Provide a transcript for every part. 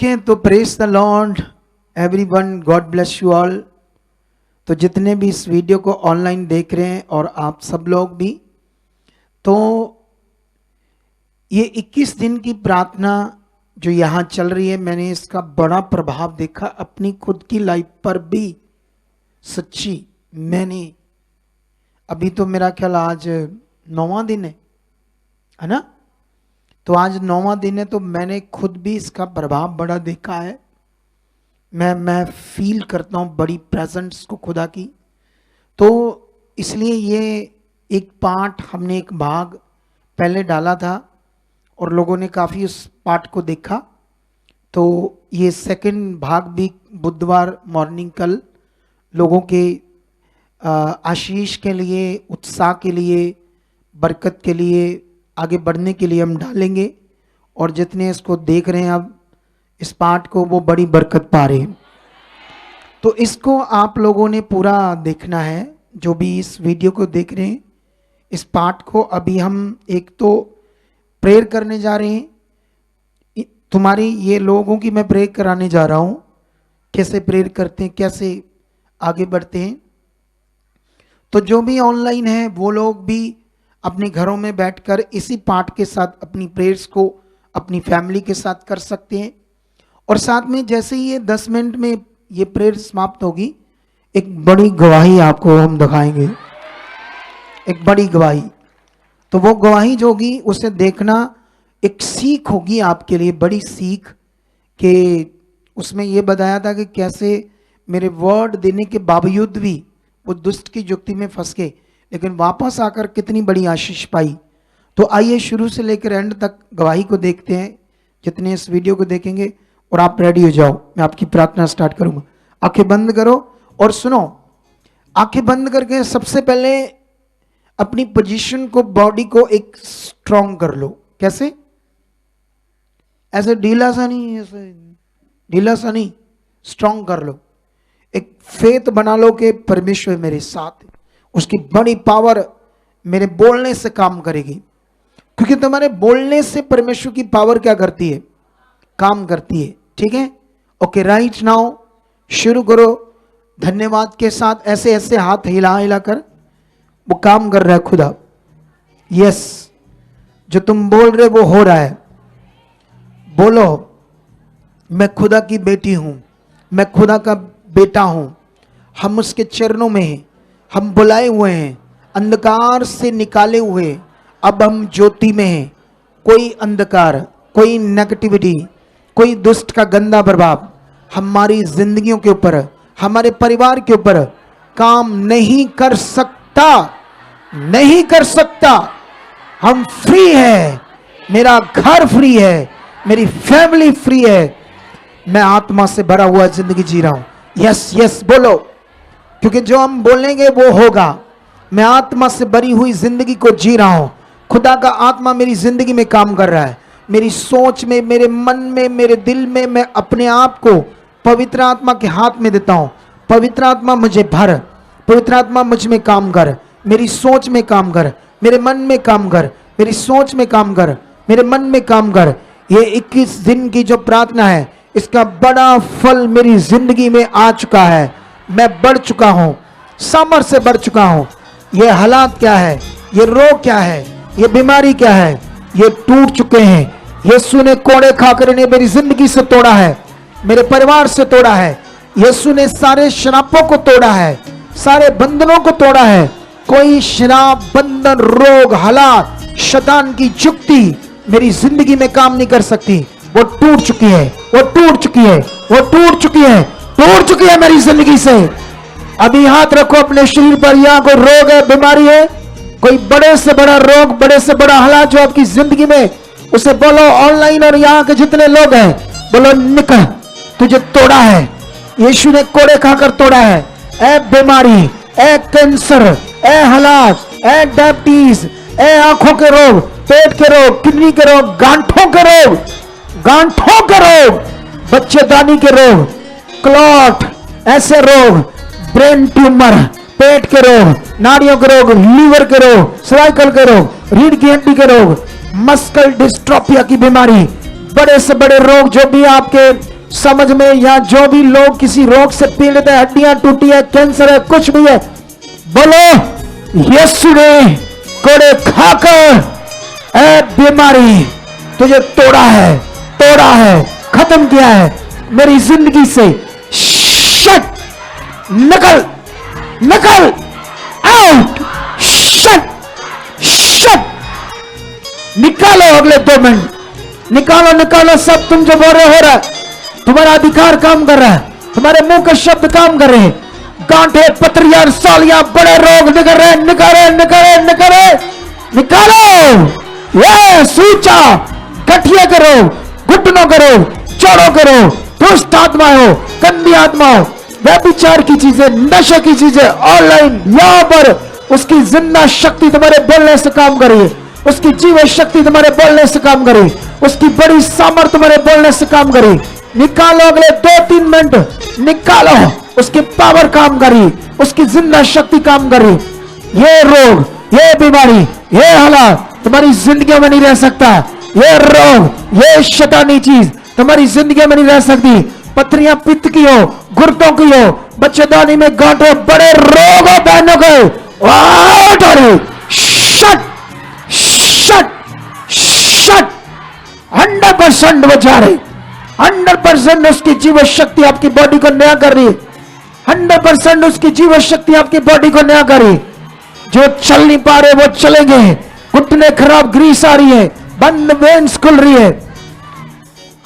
Okay, तो praise the Lord everyone, God bless you all. तो जितने भी इस वीडियो को ऑनलाइन देख रहे हैं और आप सब लोग भी, तो ये 21 दिन की प्रार्थना जो यहाँ चल रही है, मैंने इसका बड़ा प्रभाव देखा अपनी खुद की लाइफ पर भी। सच्ची मैंने अभी तो मेरा ख्याल आज 9वां दिन है ना, तो आज 9वां दिन है, तो मैंने खुद भी इसका प्रभाव बड़ा देखा है। मैं फील करता हूँ बड़ी प्रेजेंस को खुदा की। तो इसलिए ये एक पार्ट हमने एक भाग पहले डाला था और लोगों ने काफ़ी उस पार्ट को देखा। तो ये सेकंड भाग भी बुधवार मॉर्निंग कल लोगों के आशीष के लिए, उत्साह के लिए, बरकत के लिए, आगे बढ़ने के लिए हम डालेंगे। और जितने इसको देख रहे हैं अब इस पार्ट को, वो बड़ी बरकत पा रहे हैं। तो इसको आप लोगों ने पूरा देखना है, जो भी इस वीडियो को देख रहे हैं। इस पार्ट को अभी हम एक तो प्रेयर करने जा रहे हैं, तुम्हारी ये लोगों की मैं प्रेयर कराने जा रहा हूँ, कैसे प्रेयर करते हैं, कैसे आगे बढ़ते हैं। तो जो भी ऑनलाइन है वो लोग भी अपने घरों में बैठकर इसी पार्ट के साथ अपनी प्रेयर्स को अपनी फैमिली के साथ कर सकते हैं। और साथ में जैसे ही ये 10 मिनट में ये प्रेयर समाप्त होगी, एक बड़ी गवाही आपको हम दिखाएंगे, एक बड़ी गवाही। तो वो गवाही जो होगी उसे देखना, एक सीख होगी आपके लिए, बड़ी सीख। कि उसमें ये बताया था कि कैसे मेरे वर्ड देने के बावजूद भी वो दुष्ट की जुक्ति में फंस गए, लेकिन वापस आकर कितनी बड़ी आशीष पाई। तो आइए शुरू से लेकर एंड तक गवाही को देखते हैं, जितने इस वीडियो को देखेंगे। और आप रेडी हो जाओ, मैं आपकी प्रार्थना स्टार्ट करूंगा। आंखें बंद करो और सुनो। आंखें बंद करके सबसे पहले अपनी पोजीशन को, बॉडी को एक स्ट्रॉन्ग कर लो। कैसे? ऐसे ढीला सा नहीं, ऐसे ढीला सा नहीं, स्ट्रॉन्ग कर लो। एक फेथ बना लो कि परमेश्वर मेरे साथ, उसकी बड़ी पावर मेरे बोलने से काम करेगी। क्योंकि तुम्हारे बोलने से परमेश्वर की पावर क्या करती है? काम करती है। ठीक है, ओके, राइट नाउ शुरू करो धन्यवाद के साथ। ऐसे ऐसे हाथ हिला हिला कर वो काम कर रहा है खुदा। यस, जो तुम बोल रहे वो हो रहा है। बोलो, मैं खुदा की बेटी हूं, मैं खुदा का बेटा हूं। हम उसके चरणों में हैं, हम बुलाए हुए हैं, अंधकार से निकाले हुए, अब हम ज्योति में हैं। कोई अंधकार, कोई नेगेटिविटी, कोई दुष्ट का गंदा प्रभाव हमारी जिंदगियों के ऊपर, हमारे परिवार के ऊपर काम नहीं कर सकता, नहीं कर सकता। हम फ्री है, मेरा घर फ्री है, मेरी फैमिली फ्री है। मैं आत्मा से भरा हुआ जिंदगी जी रहा हूं। यस यस बोलो, क्योंकि जो हम बोलेंगे वो होगा। मैं आत्मा से भरी हुई जिंदगी को जी रहा हूं। खुदा का आत्मा मेरी जिंदगी में काम कर रहा है, मेरी सोच में, मेरे मन में, मेरे दिल में। मैं अपने आप को पवित्र आत्मा के हाथ में देता हूं। पवित्र आत्मा मुझे भर, पवित्र आत्मा मुझ में काम कर, मेरी सोच में काम कर, मेरे मन में काम कर, मेरी सोच में काम कर, मेरे मन में काम कर। ये 21 दिन की जो प्रार्थना है, इसका बड़ा फल मेरी जिंदगी में आ चुका है। मैं बढ़ चुका हूं, सामर्थ्य से बढ़ चुका हूं। ये हालात क्या है, ये रोग क्या है, ये बीमारी क्या है, ये टूट चुके हैं। यीशु ने कोड़े खाकर इन्हें मेरी जिंदगी से तोड़ा है, मेरे परिवार से तोड़ा है। यीशु ने सारे शरापों को तोड़ा है, सारे बंधनों को तोड़ा है। कोई शराब, बंधन, रोग, हालात, शैतान की जुक्ति मेरी जिंदगी में काम नहीं कर सकती। वो टूट चुकी है, वो टूट चुकी है, वो टूट चुकी है, टूट चुकी है मेरी जिंदगी से। अभी हाथ रखो अपने शरीर पर। यहाँ कोई रोग है, बीमारी है, कोई बड़े से बड़ा रोग, बड़े से बड़ा हालात जो आपकी जिंदगी में, उसे बोलो। ऑनलाइन और यहाँ के जितने लोग हैं, बोलो निकल, तुझे तोड़ा है। यीशु ने कोड़े खाकर तोड़ा है। ए बीमारी, ए कैंसर, ए हालात, ए डायबिटीज, ए आंखों के रोग, पेट के रोग, किडनी के रोग, गांठों के रोग, गांठों के रोग, बच्चेदानी के रोग, क्लॉट, ऐसे रोग, ब्रेन ट्यूमर, पेट के रोग, नाड़ियों के रोग, लीवर के रोग, सर्वाइकल के रोग, रीढ़ की हड्डी के रोग, मस्कुलर डिस्ट्रोफिया की बीमारी, बड़े से बड़े रोग जो भी आपके समझ में, या जो भी लोग किसी रोग से पीड़ित है, हड्डियां टूटी है, कैंसर है, कुछ भी है, बोलो यीशु ने कोड़े खाकर ए बीमारी तुझे तोड़ा है, खत्म किया है मेरी जिंदगी से। शट, निकल आउट, शट, निकालो। अगले 2 मिनट निकालो सब। तुम जो बोल रहे हो रहा है, तुम्हारा अधिकार काम कर रहा है, तुम्हारे मुंह के शब्द काम कर रहे हैं। गांठे, पथरियां, सालियां, बड़े रोग निकल रहे, निकालो। ये सूचा, गठिया करो, घुटनों करो, चौड़ों करो, दुष्ट आत्मा हो, गंदी आत्मा हो, व्यभिचार की चीजें, नशे की चीजें, ऑनलाइन यहां पर उसकी जिंदा शक्ति तुम्हारे बोलने से काम कर रही है, उसकी जीवन शक्ति तुम्हारे बोलने से काम कर रही है, उसकी बड़ी सामर्थ्य तुम्हारे बोलने से काम कर रही है। निकालो अगले 2-3 मिनट, निकालो। उसकी पावर काम कर रही, उसकी जिंदा शक्ति काम कर रही। ये रोग, ये बीमारी, ये हालात तुम्हारी जिंदगी में नहीं रह सकता। ये रोग, ये शैतानी चीज तुम्हारी जिंदगी में नहीं रह सकती। पथरियां पित्त की हो, गुर्दों की हो, बच्चेदानी में गांठों, बड़े रोग हो बहनों को, शट 100% वो जा रही, 100% उसकी जीवन शक्ति आपकी बॉडी को नया कर रही है, 100% उसकी जीवन शक्ति आपकी बॉडी को नया कर रही। जो चल नहीं पा रहे वो चलेंगे, घुटने खराब, ग्रीस आ रही है, बंद वेन्स खुल रही है,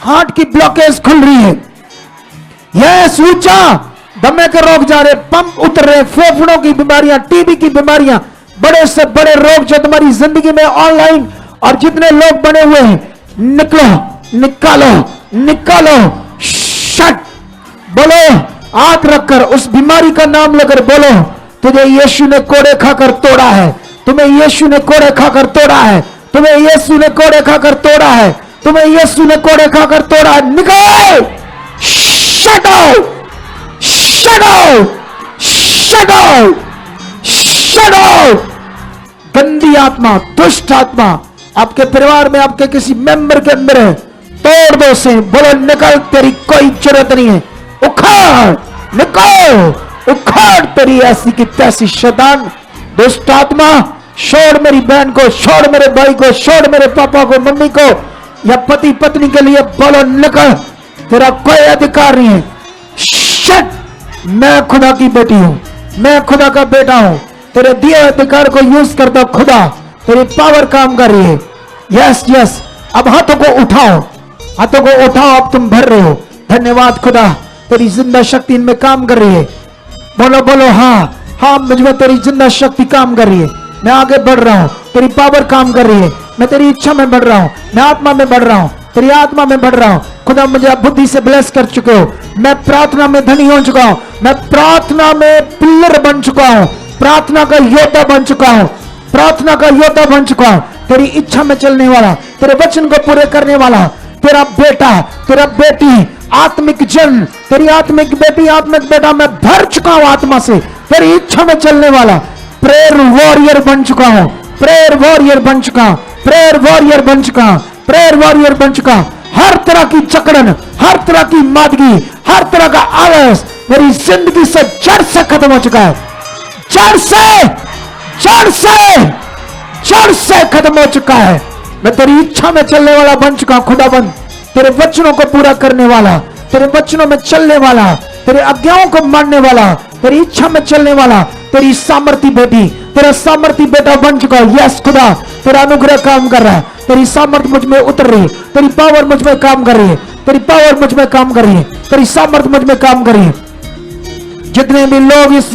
हार्ट की ब्लॉकेज खुल रही है, यह सूचा दमे के रोग जा रहे, पंप उतर रहे, फेफड़ों की बीमारियां, टीबी की बीमारियां, बड़े से बड़े रोग जो तुम्हारी जिंदगी में ऑनलाइन और जितने लोग बने हुए हैं, निकालो। शट, बोलो हाथ रखकर, उस बीमारी का नाम लेकर बोलो, तुझे यीशु ने कोड़े खाकर तोड़ा है, तुम्हें यीशु ने कोड़े खाकर तोड़ा है, तुम्हें यीशु ने कोड़े खाकर तोड़ा है, तुम्हें यीशु ने कोड़े खाकर तोड़ा है। निकल, शट आउट। गंदी आत्मा, दुष्ट आत्मा आपके परिवार में, आपके किसी मेंबर के अंदर है, तोड़ दो से। बोलो निकल, तेरी कोई जरूरत नहीं है, उखाड़ तेरी ऐसी की तैसी शैतान, दुष्ट आत्मा। छोड़ मेरी बहन को, छोड़ मेरे भाई को, छोड़ मेरे पापा को, मम्मी को, या पति पत्नी के लिए बोलो निकल, तेरा कोई अधिकार नहीं है। शट, मैं खुदा की बेटी हूं, मैं खुदा का बेटा हूं, तेरे दिए अधिकार को यूज करता खुदा, तेरी पावर काम कर रही है। यस, अब हाथों को उठाओ, अब तुम भर रहे हो। धन्यवाद खुदा, तेरी जिंदा शक्ति इनमें काम कर रही है। बोलो हाँ, मुझमें तेरी जिंदा शक्ति काम कर रही है, मैं आगे बढ़ रहा हूं, तेरी पावर काम कर रही है, मैं तेरी इच्छा में बढ़ रहा हूं, मैं आत्मा में बढ़ रहा हूं, तेरी आत्मा में बढ़ रहा हूं। खुदा मुझे बुद्धि से ब्लेस कर चुके हो, मैं प्रार्थना में धनी हो चुका हूं, मैं प्रार्थना में पिलर बन चुका हूं, प्रार्थना का योद्धा बन चुका हूं, तेरी इच्छा में चलने वाला, तेरे वचन को पूरे करने वाला, तेरा बेटा, तेरा बेटी, आत्मिक जन, तेरी आत्मिक बेटी, आत्मिक बेटा, मैं भर चुका हूं आत्मा से, तेरी इच्छा में चलने वाला प्रेयर वॉरियर बन चुका हूं, प्रेयर वॉरियर बन चुका। हर तरह की जकड़न, हर तरह की मादगी, हर तरह का आलस मेरी जिंदगी से जड़ से खत्म हो चुका है, जड़ से खत्म हो चुका है। मैं तेरी इच्छा में चलने वाला बन चुका, खुदाबंद तेरे वचनों को पूरा करने वाला, तेरे वचनों में चलने वाला, तेरे आज्ञाओं को मानने वाला, तेरी इच्छा में चलने वाला, तेरी सामर्थी बेटी, तेरा सामर्थी बेटा बन चुका है। यस खुदा, तेरा अनुग्रह काम कर रहा है, तेरी सामर्थ्य मुझ में उतर रही है, तेरी पावर मुझ में काम कर रही है, तेरी पावर मुझ में काम कर रही है, तेरी सामर्थ्य मुझ में काम कर रही है। जितने भी लोग इस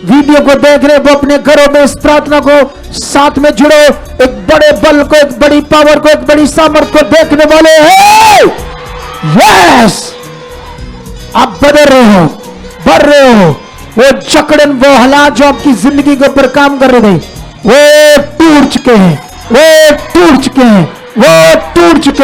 वीडियो को देख रहे, वो अपने घरों में इस प्रार्थना को साथ में जुड़ो, एक बड़े बल को, एक बड़ी पावर को, एक बड़ी सामर्थ्य को देखने वाले हैं। यस, आप बढ़ रहे हो, वो जकड़न, वो हालात जो आपकी जिंदगी के ऊपर काम कर रहे थे, वो टूट चुके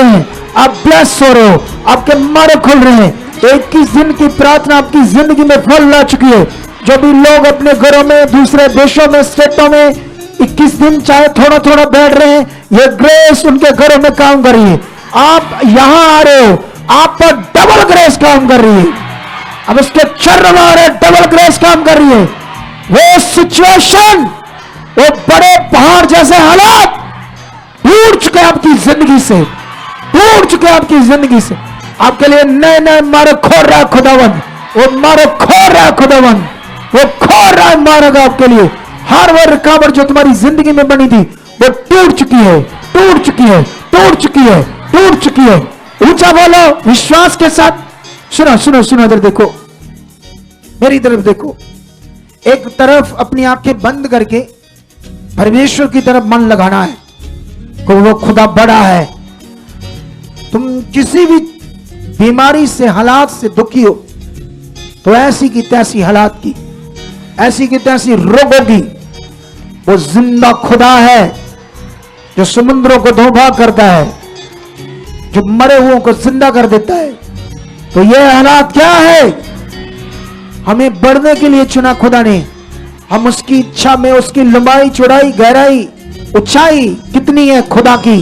हैं, आप ब्लेस हो रहे हो, आपके मार्ग खुल रहे हैं। 21 दिन की प्रार्थना आपकी जिंदगी में फल ला चुकी है। जो भी लोग अपने घरों में, दूसरे देशों में, स्टेटों में 21 दिन चाहे थोड़ा थोड़ा बैठ रहे हैं, ये ग्रेस उनके घरों में काम कर रही है। आप यहां आ रहे हो, आप पर डबल ग्रेस काम कर रही है। अब उसके चरण मारे डबल ग्रेस काम कर रही है। वो सिचुएशन, वो बड़े पहाड़ जैसे हालात टूट चुके आपकी जिंदगी से, टूट चुके आपकी जिंदगी से। आपके लिए नए नए मार्ग खोल रहा है खुदावन। वो मार्ग खोल रहा है खुदावन, वो खोल रहा है मार्ग आपके लिए। हर वो रुकावट जो तुम्हारी जिंदगी में बनी थी वो टूट चुकी है, टूट चुकी है, टूट चुकी है, टूट चुकी है। ऊंचा बोलो विश्वास के साथ। सुनो सुनो सुनो, इधर देखो, मेरी तरफ देखो। एक तरफ अपनी आंखें बंद करके परमेश्वर की तरफ मन लगाना है कि वो खुदा बड़ा है। तुम किसी भी बीमारी से, हालात से दुखी हो तो ऐसी की तैसी हालात की, ऐसी की तैसी रोगों की, वो जिंदा खुदा है जो समुद्रों को धोखा करता है, जो मरे हुओं को जिंदा कर देता है। तो ये हालात क्या है? हमें बढ़ने के लिए चुना खुदा ने। हम उसकी इच्छा में, उसकी लंबाई, चौड़ाई, गहराई, ऊंचाई कितनी है खुदा की,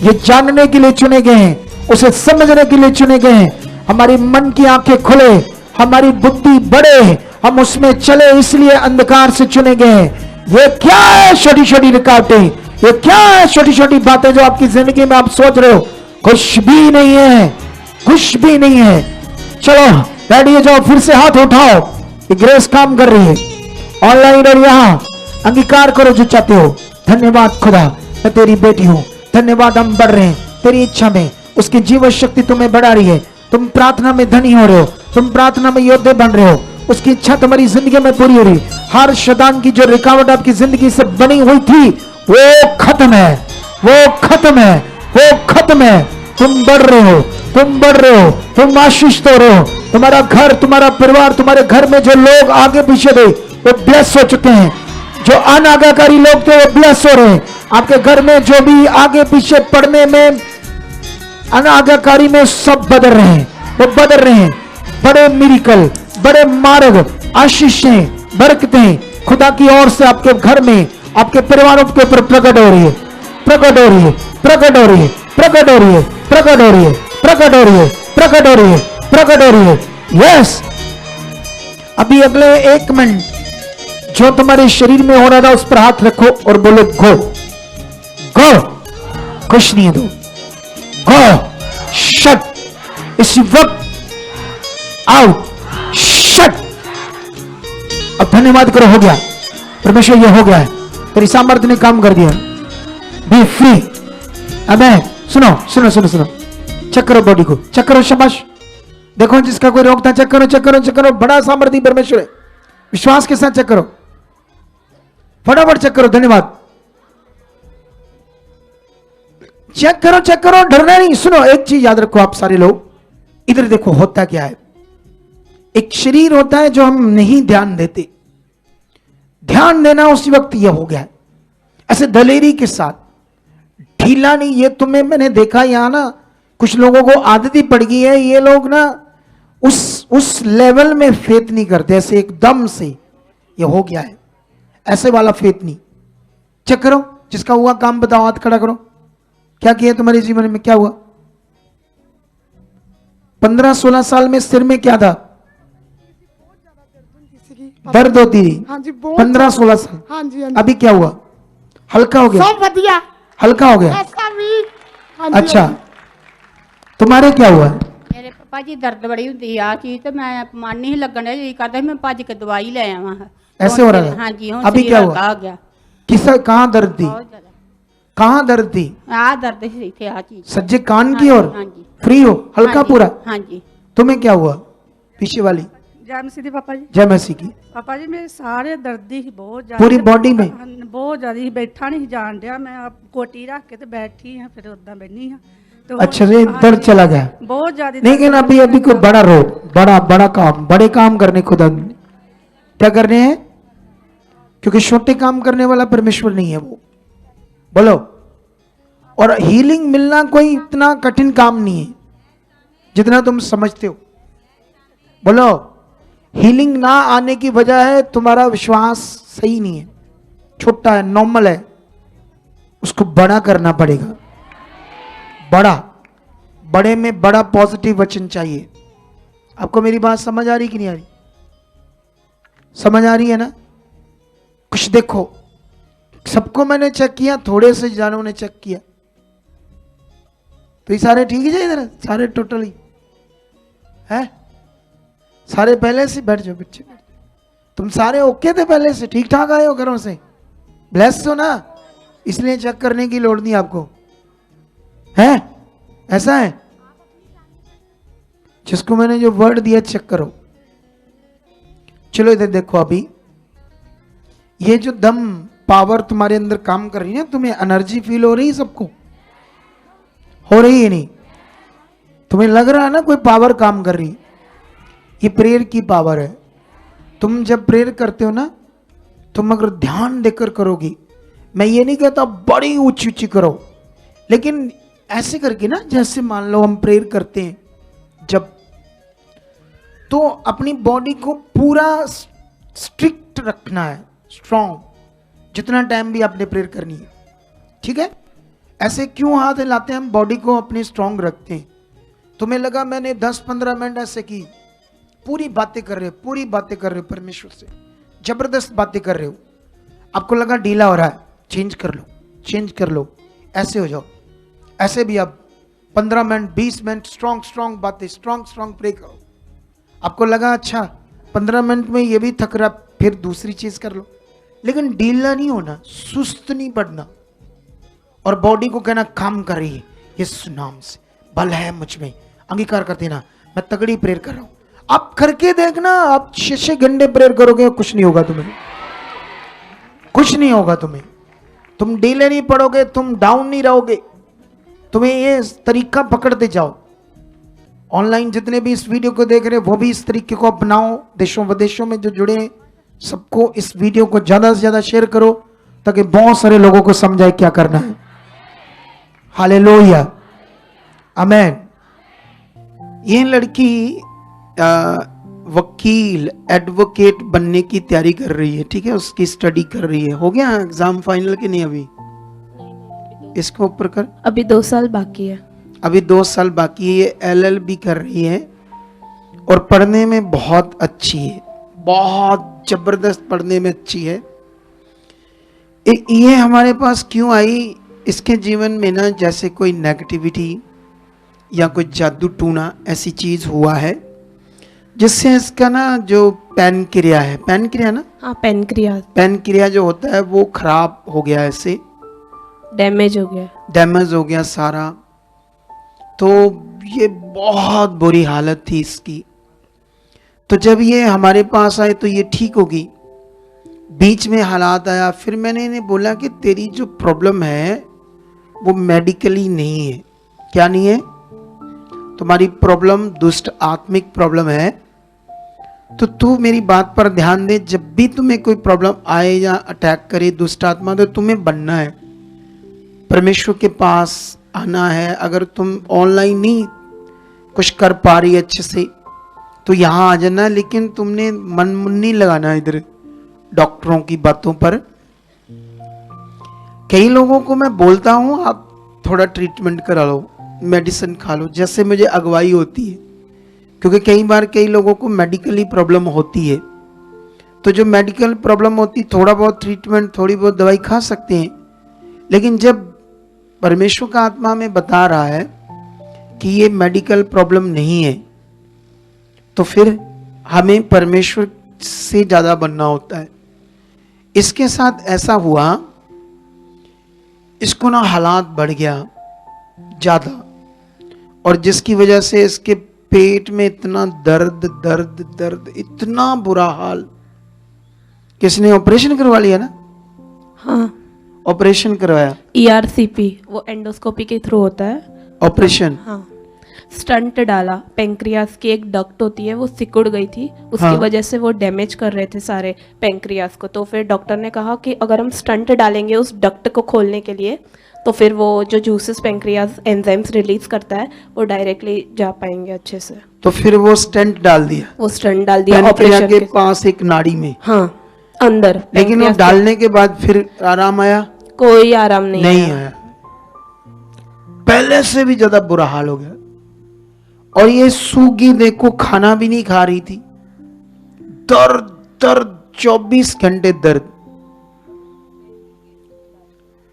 ये जानने के लिए चुने गए हैं, उसे समझने के लिए चुने गए हैं। हमारी मन की आंखें खुले, हमारी बुद्धि बढ़े, हम उसमें चले, इसलिए अंधकार से चुने गए हैं। ये क्या है छोटी छोटी रुकावटें, ये क्या है छोटी छोटी बातें जो आपकी जिंदगी में आप सोच रहे हो? कुछ भी नहीं है, कुछ भी नहीं है। चलो रेडी हो जाओ, फिर से हाथ उठाओ। ये ग्रेस काम कर रही है ऑनलाइन और यहाँ। अंगीकार करो जो चाहते हो। धन्यवाद खुदा, मैं तेरी बेटी हूँ। धन्यवाद, हम बढ़ रहे हैं तेरी इच्छा में। उसकी जीवन शक्ति तुम्हें बढ़ा रही है। तुम प्रार्थना में धनी हो रहे हो, तुम प्रार्थना में योद्धे बन रहे हो। उसकी इच्छा तुम्हारी जिंदगी में पूरी हो रही। हर शैतान की जो रुकावट आपकी जिंदगी से बनी हुई थी वो खत्म है, वो खत्म है, वो खत्म है। तुम बढ़ रहे हो, तुम बढ़ रहे हो, तुम आशीषित हो रहे हो। तुम्हारा घर, तुम्हारा परिवार, तुम्हारे घर में जो लोग आगे पीछे थे वो ब्लेस हो चुके हैं। जो अनाज्ञाकारी लोग थे वो ब्लेस हो रहे हैं। आपके घर में जो भी आगे पीछे पढ़ने में, अनाज्ञाकारी में, सब बदल रहे हैं, वो बदल रहे हैं। बड़े मिरेकल, बड़े मार्ग, आशीषें, बरकतें खुदा की ओर से आपके घर में, आपके परिवारों के ऊपर प्रकट हो रही है, प्रकट हो रही है, प्रकट हो रही है, प्रकट हो रही है, प्रकट हो रही है, प्रकट हो रही है, प्रकट हो रही है, प्रकट हो रही है। यस, अभी अगले 1 मिनट जो तुम्हारे शरीर में हो रहा था उस पर हाथ रखो और बोलो गो, गो, कुछ नहीं है, दो गो, शट, इसी वक्त आउट, शट। अब धन्यवाद करो, हो गया परमेश्वर, ये हो गया है, तेरी सामर्थ्य ने काम कर दिया। B free. अबे सुनो सुनो सुनो सुनो, चेक करो बॉडी को, चेक करो, शाबाश। देखो जिसका कोई रोकता, चेक करो, चेक करो, चेक करो। बड़ा सामर्थ्य परमेश्वर है, विश्वास के साथ चेक करो, फटाफट चेक करो। धन्यवाद, चेक करो, चेक करो, डरना नहीं। सुनो, एक चीज याद रखो आप सारे लोग, इधर देखो होता क्या है। एक शरीर होता है जो हम नहीं ध्यान देते, ध्यान देना उसी वक्त ये हो गया है। ऐसे दलेरी के साथ, ढीला नहीं। ये तुम्हें मैंने देखा यहां ना, कुछ लोगों को आदत ही पड़ गई है, ये लोग ना उस लेवल में फेथ नहीं करते, ऐसे एकदम से ये हो गया है, ऐसे वाला फेथ नहीं। चेक करो, जिसका हुआ काम बताओ, हाथ खड़ा करो। क्या किया तुम्हारे जीवन में, क्या हुआ? 15-16 साल में सिर में क्या था? दर्द होती थी। हाँ जी, 15-16 साल। हाँ जी, हाँ जी। अभी क्या हुआ? हल्का हो गया? सब बढ़िया, हल्का हो गया? ऐसा भी। हाँ जी, अच्छा, हाँ जी। तुम्हारे क्या हुआ? मेरे पापा जी दर्द बड़ी होती आ चीज तो मैं मन नहीं लगन जी करता, मैं भज के दवाई ले आवा। ऐसे हो रहा था? हाँ जी, अभी क्या हुआ? आ गया। किसा, कहाँ दर्द थी? बहुत ज्यादा कहाँ दर्द थी? आ दर्द ही थे आ चीज। सज्जे कान की हाँ ओर? जी, हाँ जी। फ्री हो, हल्का हाँ जी, पूरा? हाँ जी। तुम्हें क्या हुआ? पीछे वाली? जय मसीह पापा जी। जय मसीह की। पापा जी मेरे सारे दर्दी ही बहुत ज्यादा, पूरी बॉडी में? बहुत ज्यादा ही, बैठा नहीं जान दिया। मैं अब कोटी रख के तो बैठी हाँ, फिर उदा बैठी हाँ। तो अच्छा रे, दर्द चला गया? बहुत ज्यादा। लेकिन अभी अभी कोई बड़ा रोग, बड़ा बड़ा काम, बड़े काम करने खुदा क्या करने हैं? क्योंकि छोटे काम करने वाला परमेश्वर नहीं है वो, बोलो। और हीलिंग मिलना कोई इतना कठिन काम नहीं है जितना तुम समझते हो, बोलो। हीलिंग ना आने की वजह है तुम्हारा विश्वास सही नहीं है, छोटा है, नॉर्मल है। उसको बड़ा करना पड़ेगा, बड़ा बड़े में बड़ा पॉजिटिव वचन चाहिए। आपको मेरी बात समझ आ रही कि नहीं आ रही? समझ आ रही है ना? कुछ देखो, सबको मैंने चेक किया, थोड़े से जानों ने चेक किया, तो ये सारे ठीक ही जाए इधर, सारे टोटली है, सारे पहले से बैठ जाओ बच्चे, तुम सारे ओके थे पहले से, ठीक ठाक आए हो घरों से, ब्लेस्ड हो ना, इसलिए चेक करने की लोड़ नहीं आपको, है ऐसा है? जिसको मैंने जो वर्ड दिया चेक करो। चलो इधर देखो, अभी ये जो दम पावर तुम्हारे अंदर काम कर रही है, तुम्हें एनर्जी फील हो रही है? सबको हो रही है? नहीं तुम्हें लग रहा है ना कोई पावर काम कर रही? ये प्रेयर की पावर है। तुम जब प्रेयर करते हो ना, तुम अगर ध्यान देकर करोगी, मैं ये नहीं कहता बड़ी ऊंची ऊंची करो, लेकिन ऐसे करके ना, जैसे मान लो हम प्रेयर करते हैं जब, तो अपनी बॉडी को पूरा स्ट्रिक्ट रखना है, स्ट्रॉन्ग, जितना टाइम भी आपने प्रेयर करनी है, ठीक है? ऐसे क्यों हाथ हिलाते हैं हम? बॉडी को अपनी स्ट्रॉन्ग रखते हैं। तुम्हें लगा मैंने 10-15 मिनट ऐसे की, पूरी बातें कर रहे हो, पूरी बातें कर रहे हो परमेश्वर से, जबरदस्त बातें कर रहे हो, आपको लगा ढीला हो रहा है, चेंज कर लो, चेंज कर लो, ऐसे हो जाओ, ऐसे भी आप 15 मिनट 20 मिनट स्ट्रॉन्ग स्ट्रॉन्ग बातें, स्ट्रॉन्ग स्ट्रॉन्ग प्रे करो। आपको लगा अच्छा 15 मिनट में ये भी थक रहा, फिर दूसरी चीज कर लो, लेकिन ढीला नहीं होना, सुस्त नहीं पड़ना, और बॉडी को कहना काम कर रही है, यीशु नाम से बल है मुझ में, अंगीकार कर देना मैं तगड़ी प्रेयर कर रहा हूं। आप करके देखना, आप 6 घंटे प्रेयर करोगे, कुछ नहीं होगा तुम्हें, कुछ नहीं होगा तुम्हें, तुम ढीले नहीं पड़ोगे, तुम डाउन नहीं रहोगे। तुम्हें ये तरीका पकड़ते जाओ। ऑनलाइन जितने भी इस वीडियो को देख रहे हैं, वो भी इस तरीके को अपनाओ। देशों विदेशों में जो जुड़े हैं, सबको इस वीडियो को ज्यादा से ज्यादा शेयर करो, ताकि बहुत सारे लोगों को समझाए क्या करना है। हालेलुया, आमेन। ये लड़की वकील, एडवोकेट बनने की तैयारी कर रही है, ठीक है, उसकी स्टडी कर रही है। हो गया एग्जाम फाइनल के नहीं? अभी इसको ऊपर कर, अभी 2 साल बाकी है। अभी 2 साल बाकी है। ये LLB कर रही है और पढ़ने में बहुत अच्छी है, बहुत जबरदस्त पढ़ने में अच्छी है। ये हमारे पास क्यों आई? इसके जीवन में ना जैसे कोई नेगेटिविटी या कोई जादू टूना ऐसी चीज हुआ है, जिससे इसका ना जो पैनक्रिया है, पैनक्रिया ना, हाँ पैनक्रियास पैनक्रिया जो होता है वो खराब हो गया, ऐसे डैमेज हो गया। डैमेज हो गया सारा। तो ये बहुत बुरी हालत थी इसकी। तो जब ये हमारे पास आए तो ये ठीक होगी, बीच में हालात आया, फिर मैंने इन्हें बोला कि तेरी जो प्रॉब्लम है वो मेडिकली नहीं है। क्या नहीं है? तुम्हारी प्रॉब्लम दुष्ट आत्मिक प्रॉब्लम है। तो तू मेरी बात पर ध्यान दे, जब भी तुम्हें कोई प्रॉब्लम आए या अटैक करे दुष्ट आत्मा, तो तुम्हें बनना है, परमेश्वर के पास आना है। अगर तुम ऑनलाइन नहीं कुछ कर पा रही अच्छे से, तो यहाँ आ जाना, लेकिन तुमने मन नहीं लगाना इधर डॉक्टरों की बातों पर। कई लोगों को मैं बोलता हूँ आप थोड़ा ट्रीटमेंट करा लो, मेडिसिन खा लो, जैसे मुझे अगुवाई होती है, क्योंकि कई बार कई लोगों को मेडिकली प्रॉब्लम होती है। तो जो मेडिकल प्रॉब्लम होती, थोड़ा बहुत ट्रीटमेंट, थोड़ी बहुत दवाई खा सकते हैं, लेकिन जब परमेश्वर का आत्मा हमें बता रहा है कि ये मेडिकल प्रॉब्लम नहीं है, तो फिर हमें परमेश्वर से ज्यादा बनना होता है। इसके साथ ऐसा हुआ, इसको ना हालात बढ़ गया ज्यादा, और जिसकी वजह से इसके पेट में इतना दर्द दर्द दर्द, इतना बुरा हाल। किसने ऑपरेशन करवा लिया ना? हाँ ऑपरेशन करवाया। ERCP वो एंडोस्कोपी के थ्रू होता है ऑपरेशन। हाँ, स्टंट डाला, पेंक्रियास की एक डक्ट होती है वो सिकुड़ गई थी, उसकी हाँ। वजह से वो डैमेज कर रहे थे सारे पेंक्रियास को। तो फिर डॉक्टर ने कहा कि अगर हम स्टंट डालेंगे उस डक्ट को खोलने के लिए, तो फिर वो जो जूसेस पेंक्रियास एंजाइम्स रिलीज करता है वो डायरेक्टली जा पाएंगे अच्छे से। तो फिर वो स्टेंट डाल दिया, वो स्टंट डाल दिया पेनक्रिया ऑपरेशन के पास एक नाड़ी में। हाँ अंदर। लेकिन वो pancreas डालने के बाद फिर आराम आया? के कोई आराम नहीं नहीं आया। आया, पहले से भी ज्यादा बुरा हाल हो गया। और ये सूगी देखो खाना भी नहीं खा रही थी, दर्द दर्द 24 घंटे दर्द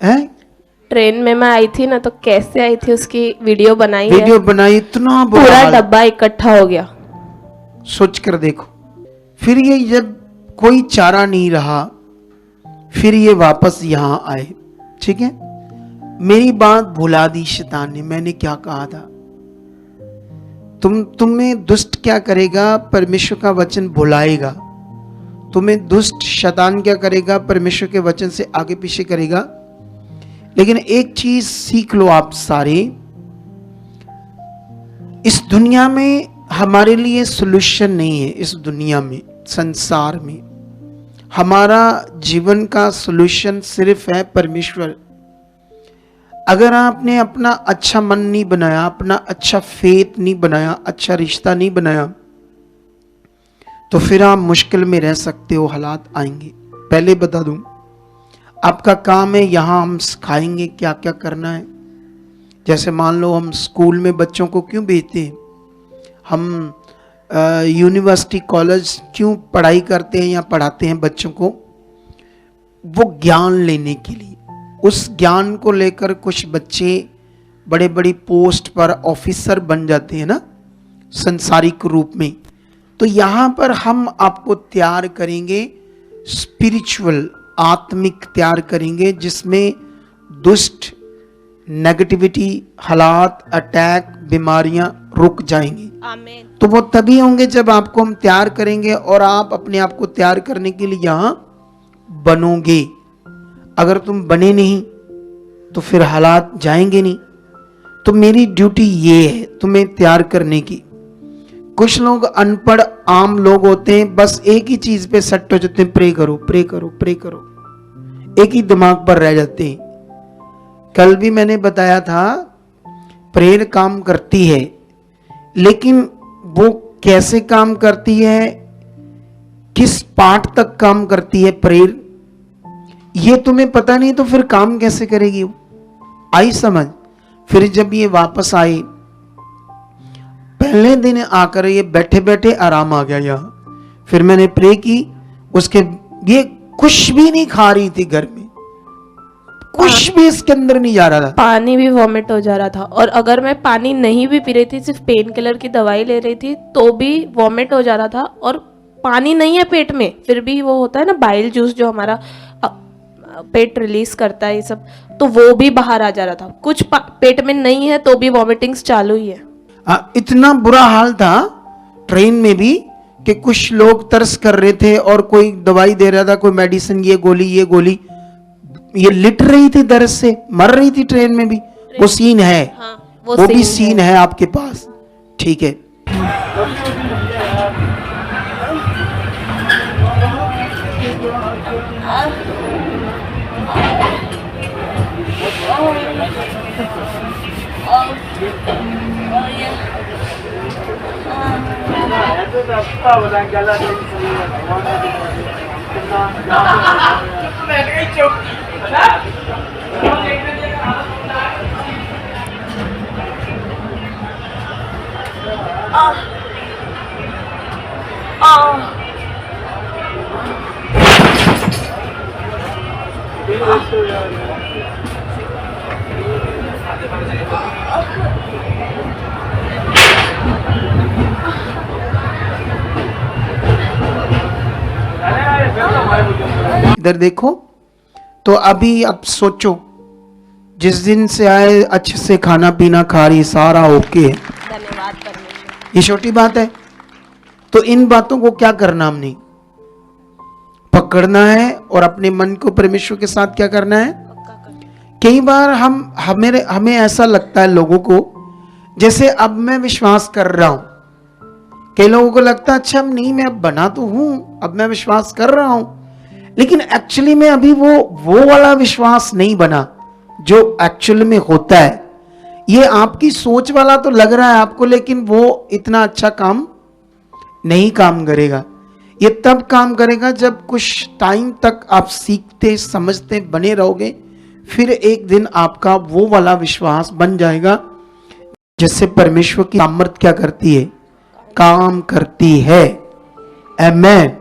है। ट्रेन में मैं आई थी ना, तो कैसे आई थी उसकी वीडियो बनाई है। वीडियो बनाई, इतना बुरा पूरा हाल। डब्बा इकट्ठा हो गया। सोच कर देखो। फिर ये जब कोई चारा नहीं रहा, फिर ये वापस यहां आए। ठीक है, मेरी बात भुला दी शैतान ने। मैंने क्या कहा था, तुम्हें दुष्ट क्या करेगा, परमेश्वर का वचन भुलाएगा। तुम्हें दुष्ट शैतान क्या करेगा, परमेश्वर के वचन से आगे पीछे करेगा। लेकिन एक चीज सीख लो आप सारे, इस दुनिया में हमारे लिए सॉल्यूशन नहीं है। इस दुनिया में, संसार में हमारा जीवन का सॉल्यूशन सिर्फ है परमेश्वर। अगर आपने अपना अच्छा मन नहीं बनाया, अपना अच्छा फेथ नहीं बनाया, अच्छा रिश्ता नहीं बनाया, तो फिर आप मुश्किल में रह सकते हो, हालात आएंगे। पहले बता दूं, आपका काम है, यहां हम सिखाएंगे क्या क्या करना है। जैसे मान लो हम स्कूल में बच्चों को क्यों भेजते हैं, हम यूनिवर्सिटी कॉलेज क्यों पढ़ाई करते हैं या पढ़ाते हैं बच्चों को, वो ज्ञान लेने के लिए। उस ज्ञान को लेकर कुछ बच्चे बड़े बड़ी पोस्ट पर ऑफिसर बन जाते हैं ना, संसारिक रूप में। तो यहाँ पर हम आपको तैयार करेंगे स्पिरिचुअल, आत्मिक तैयार करेंगे, जिसमें दुष्ट, नेगेटिविटी, हालात, अटैक, बीमारियां रुक जाएंगी। आमीन। तो वो तभी होंगे जब आपको हम तैयार करेंगे और आप अपने आप को तैयार करने के लिए यहां बनोगे। अगर तुम बने नहीं तो फिर हालात जाएंगे नहीं। तो मेरी ड्यूटी ये है तुम्हें तैयार करने की। कुछ लोग अनपढ़ आम लोग होते हैं, बस एक ही चीज पे सट हो जाते हैं, प्रे करो प्रे करो प्रे करो, एक ही दिमाग पर रह जाते हैं। कल भी मैंने बताया था, प्रेयर काम करती है, लेकिन वो कैसे काम करती है, किस पार्ट तक काम करती है प्रेयर, ये तुम्हें पता नहीं, तो फिर काम कैसे करेगी वो? आई समझ? फिर जब ये वापस आई, पहले दिन आकर ये बैठे बैठे आराम आ गया यहाँ। फिर मैंने प्रे की, उसके ये कुछ भी नहीं खा रही थी घर में, कुछ भी इसके अंदर नहीं जा रहा था। पानी भी वॉमिट हो जा रहा था, और अगर मैं पानी नहीं भी पी रही थी, सिर्फ पेन किलर की दवाई ले रही थी, तो भी वॉमिट हो जा रहा था। और पानी नहीं है पेट में, फिर भी वो होता है ना बाइल जूस जो हमारा पेट रिलीज करता है, ये सब, तो वो भी बाहर आ जा रहा था। कुछ पेट में नहीं है तो भी वॉमिटिंग्स चालू ही है। इतना बुरा हाल था ट्रेन में भी कि कुछ लोग तरस कर रहे थे और कोई दवाई दे रहा था, कोई मेडिसिन, ये गोली ये गोली, ये लिट रही थी दर्द से, मर रही थी ट्रेन में भी। वो सीन है, हाँ, वो भी सीन है आपके पास। ठीक है, इधर देखो। तो अभी अब सोचो, जिस दिन से आए अच्छे से खाना पीना खा रही, सारा ओके है, धन्यवाद परमेश्वर। ये छोटी बात है। तो इन बातों को क्या करना, हमने पकड़ना है और अपने मन को परमेश्वर के साथ क्या करना है। कई बार हमें ऐसा लगता है लोगों को, जैसे अब मैं विश्वास कर रहा हूं, कई लोगों को लगता है अच्छा नहीं, मैं अब बना तो हूं, अब मैं विश्वास कर रहा हूं, लेकिन एक्चुअली में अभी वो वाला विश्वास नहीं बना जो एक्चुअल में होता है। ये आपकी सोच वाला तो लग रहा है आपको, लेकिन वो इतना अच्छा काम नहीं काम करेगा। ये तब काम करेगा जब कुछ टाइम तक आप सीखते समझते बने रहोगे, फिर एक दिन आपका वो वाला विश्वास बन जाएगा जिससे परमेश्वर की सामर्थ क्या करती है, काम करती है। आमेन।